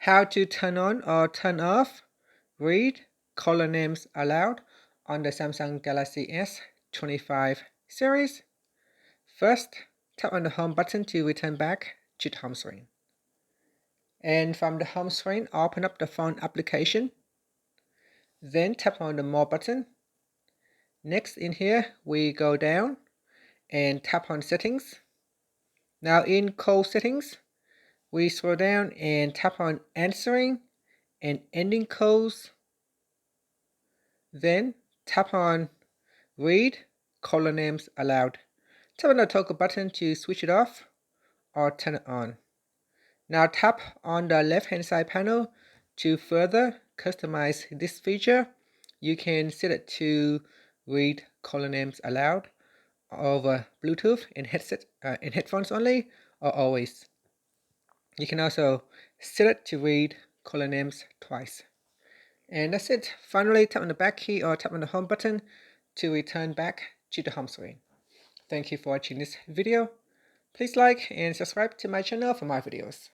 how to turn on or turn off read caller names aloud on the Samsung Galaxy S25 series. First, tap on the home button to return back to the home screen. And from the home screen, open up the phone application. Then tap on the More button. Next, in here, we go down and tap on Settings. Now in Call Settings, we scroll down and tap on Answering and Ending Calls. Then tap on Read Caller Names Aloud. Tap on the toggle button to switch it off or turn it on. Now tap on the left hand side panel to further customize this feature. You can set it to read caller names aloud over Bluetooth in headphones only, or always. You can also set it to read caller names twice. And that's it. Finally, tap on the back key or tap on the home button to return back to the home screen. Thank you for watching this video. Please like and subscribe to my channel for more videos.